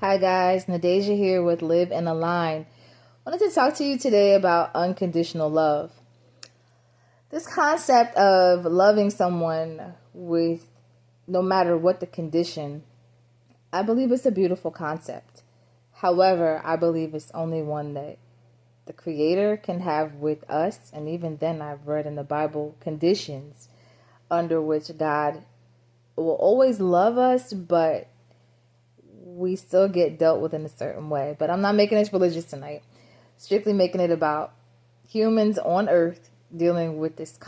Hi guys, Nadeja here with Live and Align. I wanted to talk to you today about unconditional love. This concept of loving someone with no matter what the condition, I believe it's a beautiful concept. However, I believe it's only one that the Creator can have with us, and even then I've read in the Bible conditions under which God will always love us, but we still get dealt with in a certain way. But I'm not making this religious tonight. Strictly making it about humans on earth dealing with this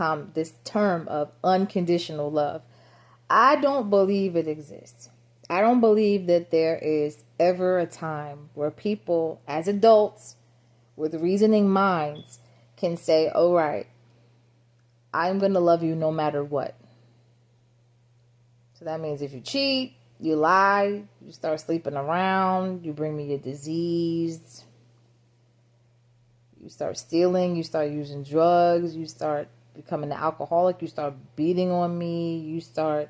term of unconditional love. I don't believe it exists. I don't believe that there is ever a time where people as adults with reasoning minds can say, all right, I'm going to love you no matter what. So that means if you cheat, you lie, you start sleeping around, you bring me a disease, you start stealing, you start using drugs, you start becoming an alcoholic, you start beating on me, you start,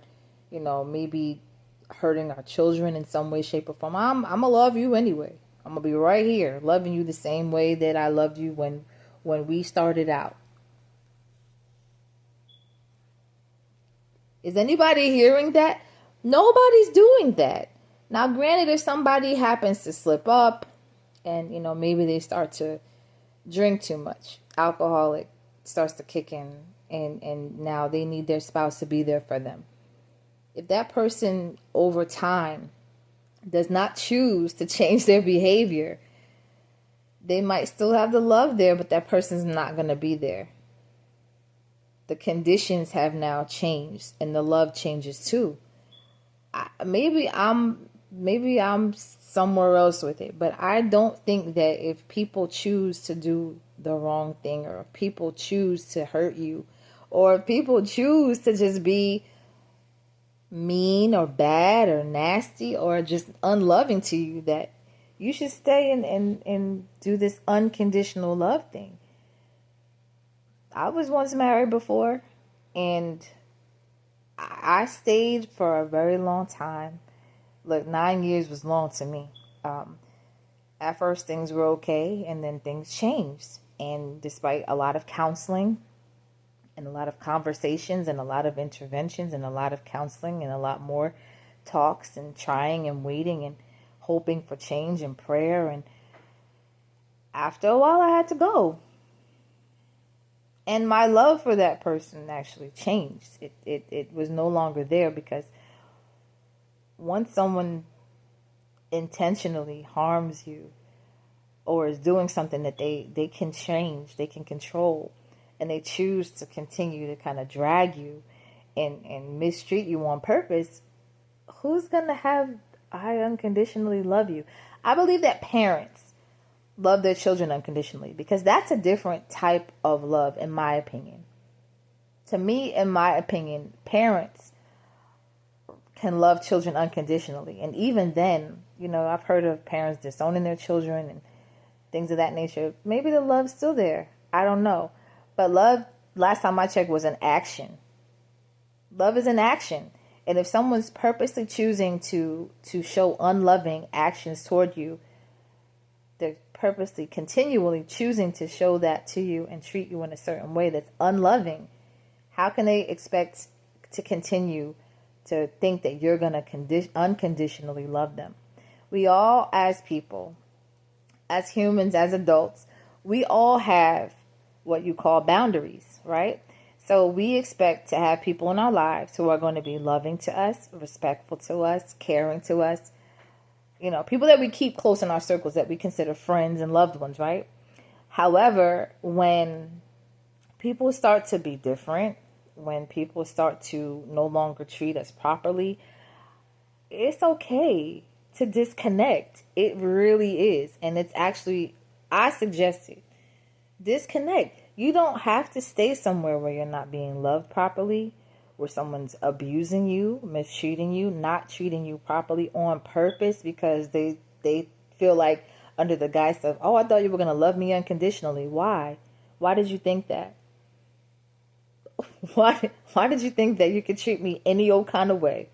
maybe hurting our children in some way, shape, or form. I'm going to love you anyway. I'm going to be right here loving you the same way that I loved you when we started out. Is anybody hearing that? Nobody's doing that. Now, granted, if somebody happens to slip up and, maybe they start to drink too much, alcoholic starts to kick in, and now they need their spouse to be there for them. If that person over time does not choose to change their behavior, they might still have the love there, but that person's not going to be there. The conditions have now changed and the love changes too. Maybe I'm somewhere else with it, but I don't think that if people choose to do the wrong thing, or if people choose to hurt you, or if people choose to just be mean or bad or nasty or just unloving to you, that you should stay and do this unconditional love thing. I was once married before, and I stayed for a very long time. Look, 9 years was long to me. At first, things were okay, and then things changed. And despite a lot of counseling, and a lot of conversations, and a lot of interventions, and a lot of counseling, and a lot more talks, and trying, and waiting, and hoping for change, and prayer, and after a while, I had to go. And my love for that person actually changed. It was no longer there, because once someone intentionally harms you or is doing something that they can change, they can control, and they choose to continue to kind of drag you and mistreat you on purpose, who's going to have I unconditionally love you? I believe that parents love their children unconditionally, because that's a different type of love, in my opinion. To me, in my opinion, parents can love children unconditionally. And even then, I've heard of parents disowning their children and things of that nature. Maybe the love's still there. I don't know. But love, last time I checked, was an action. Love is an action. And if someone's purposely choosing to show unloving actions toward you, they're purposely, continually choosing to show that to you and treat you in a certain way that's unloving, how can they expect to continue to think that you're going to unconditionally love them? We all, as people, as humans, as adults, we all have what you call boundaries, right? So we expect to have people in our lives who are going to be loving to us, respectful to us, caring to us. People that we keep close in our circles, that we consider friends and loved ones, right? However, when people start to be different, when people start to no longer treat us properly, it's okay to disconnect. It really is. And it's actually, I suggest it. Disconnect. You don't have to stay somewhere where you're not being loved properly, where someone's abusing you, mistreating you, not treating you properly on purpose, because they feel like, under the guise of, oh, I thought you were going to love me unconditionally. Why? Why did you think that? Why did you think that you could treat me any old kind of way?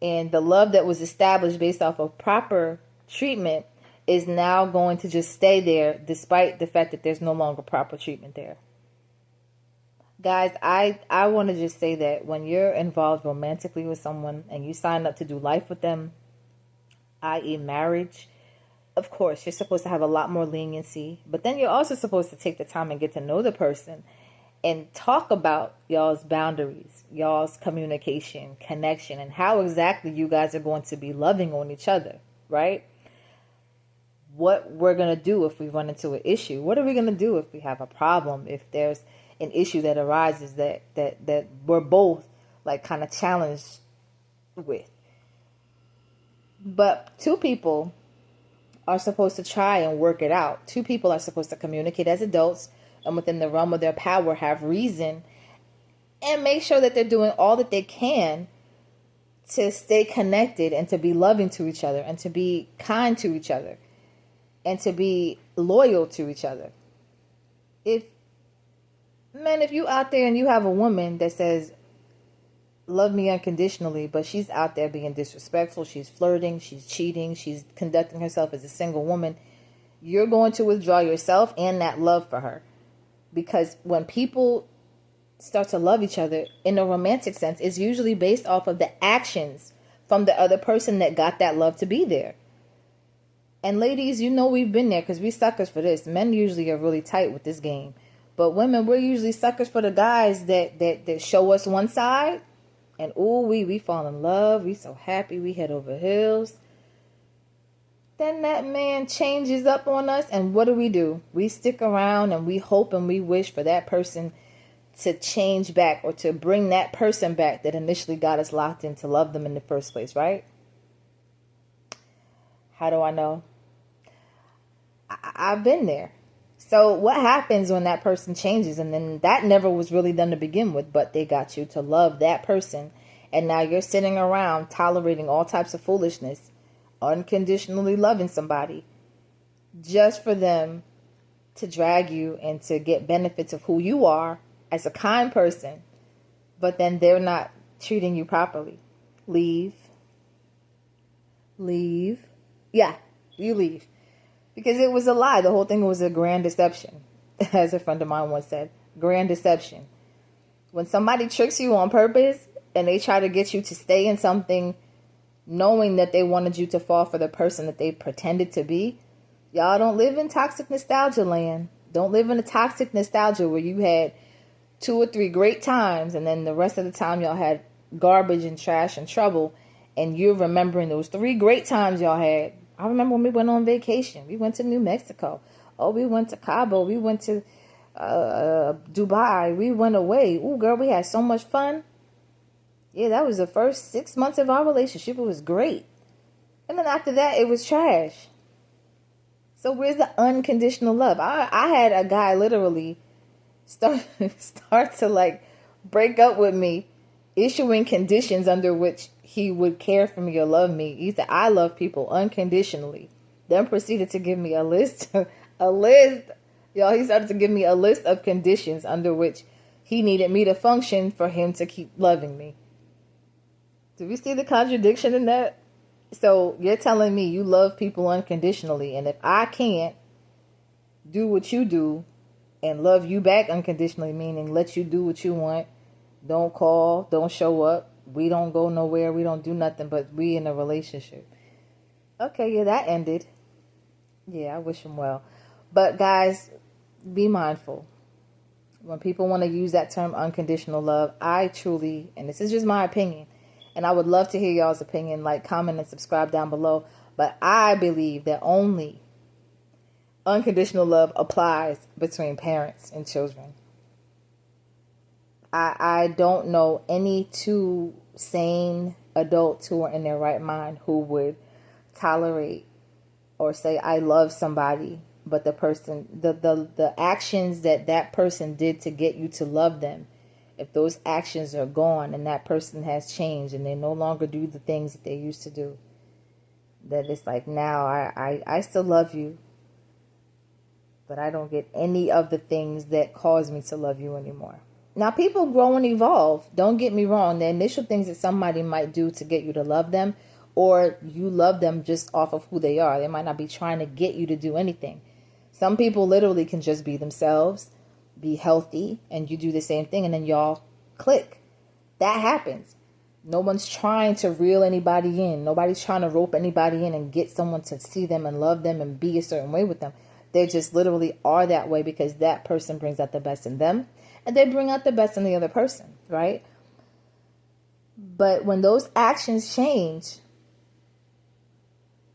And the love that was established based off of proper treatment is now going to just stay there despite the fact that there's no longer proper treatment there. Guys, I want to just say that when you're involved romantically with someone and you sign up to do life with them, i.e. marriage, of course, you're supposed to have a lot more leniency. But then you're also supposed to take the time and get to know the person and talk about y'all's boundaries, y'all's communication, connection, and how exactly you guys are going to be loving on each other, right? What we're going to do if we run into an issue. What are we going to do if we have a problem? If there's an issue that arises that we're both like kind of challenged with. But two people are supposed to try and work it out. Two people are supposed to communicate as adults and within the realm of their power have reason and make sure that they're doing all that they can to stay connected and to be loving to each other and to be kind to each other and to be loyal to each other. If you out there and you have a woman that says, love me unconditionally, but she's out there being disrespectful, she's flirting, she's cheating, she's conducting herself as a single woman, you're going to withdraw yourself and that love for her. Because when people start to love each other in a romantic sense, it's usually based off of the actions from the other person that got that love to be there. And ladies, you know we've been there because we suckers for this. Men usually are really tight with this game. But women, we're usually suckers for the guys that show us one side. And ooh, we fall in love. We so happy. We head over heels. Then that man changes up on us. And what do? We stick around and we hope and we wish for that person to change back or to bring that person back that initially got us locked in to love them in the first place, right? How do I know? I've been there. So what happens when that person changes and then that never was really done to begin with, but they got you to love that person. And now you're sitting around tolerating all types of foolishness, unconditionally loving somebody just for them to drag you and to get benefits of who you are as a kind person, but then they're not treating you properly. Leave. Yeah, you leave. Because it was a lie. The whole thing was a grand deception. As a friend of mine once said, grand deception. When somebody tricks you on purpose and they try to get you to stay in something knowing that they wanted you to fall for the person that they pretended to be, y'all don't live in toxic nostalgia land. Don't live in a toxic nostalgia where you had 2 or 3 great times and then the rest of the time y'all had garbage and trash and trouble and you're remembering those 3 great times y'all had. I remember when we went on vacation. We went to New Mexico. Oh, we went to Cabo. We went to Dubai. We went away. Ooh, girl, we had so much fun. Yeah, that was the first 6 months of our relationship. It was great. And then after that, it was trash. So where's the unconditional love? I had a guy literally start to like break up with me, issuing conditions under which he would care for me or love me. He said, I love people unconditionally. Then proceeded to give me a list. Y'all, he started to give me a list of conditions under which he needed me to function for him to keep loving me. Do we see the contradiction in that? So you're telling me you love people unconditionally. And if I can't do what you do and love you back unconditionally, meaning let you do what you want, don't call, don't show up, we don't go nowhere, we don't do nothing, but we in a relationship. Okay, yeah, that ended. Yeah, I wish him well. But guys, be mindful. When people want to use that term unconditional love, I truly, and this is just my opinion, and I would love to hear y'all's opinion, like, comment, and subscribe down below, but I believe that only unconditional love applies between parents and children. I don't know any 2 sane adults who are in their right mind who would tolerate or say, I love somebody, but the person, the actions that person did to get you to love them, if those actions are gone and that person has changed and they no longer do the things that they used to do, that it's like, now I still love you, but I don't get any of the things that cause me to love you anymore. Now, people grow and evolve. Don't get me wrong. The initial things that somebody might do to get you to love them, or you love them just off of who they are. They might not be trying to get you to do anything. Some people literally can just be themselves, be healthy, and you do the same thing, and then y'all click. That happens. No one's trying to reel anybody in. Nobody's trying to rope anybody in and get someone to see them and love them and be a certain way with them. They just literally are that way because that person brings out the best in them, and they bring out the best in the other person, right? But when those actions change,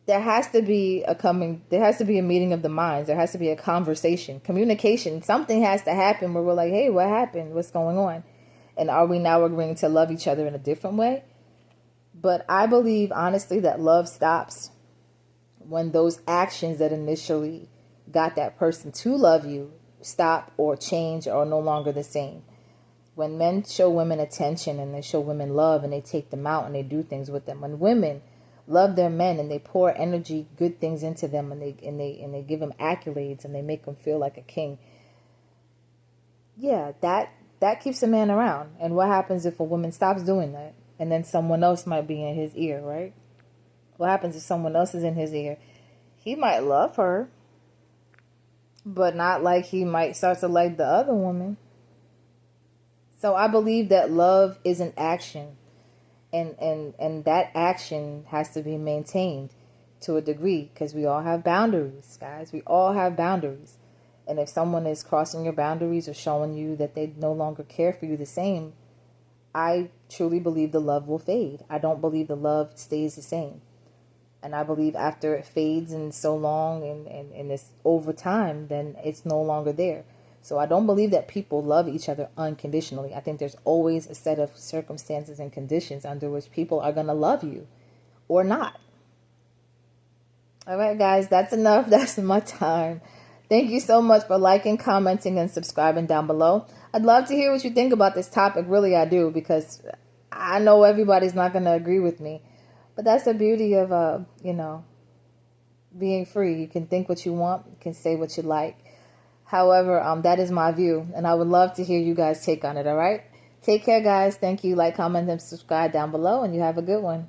there has to be a meeting of the minds. There has to be a conversation, communication. Something has to happen where we're like, hey, what happened? What's going on? And are we now agreeing to love each other in a different way? But I believe, honestly, that love stops when those actions that initially got that person to love you stop or change or are no longer the same. When men show women attention and they show women love and they take them out and they do things with them. When women love their men and they pour energy, good things into them, and they give them accolades and they make them feel like a king. Yeah, that keeps a man around. And what happens if a woman stops doing that? And then someone else might be in his ear, right? What happens if someone else is in his ear? He might love her, but not like he might start to like the other woman. So I believe that love is an action. And that action has to be maintained to a degree because we all have boundaries, guys. We all have boundaries. And if someone is crossing your boundaries or showing you that they no longer care for you the same, I truly believe the love will fade. I don't believe the love stays the same. And I believe after it fades and so long and it's over time, then it's no longer there. So I don't believe that people love each other unconditionally. I think there's always a set of circumstances and conditions under which people are going to love you or not. All right, guys, that's enough. That's my time. Thank you so much for liking, commenting, and subscribing down below. I'd love to hear what you think about this topic. Really, I do, because I know everybody's not going to agree with me. But that's the beauty of, being free. You can think what you want. You can say what you like. However, that is my view, and I would love to hear you guys take on it, all right? Take care, guys. Thank you. Like, comment, and subscribe down below, and you have a good one.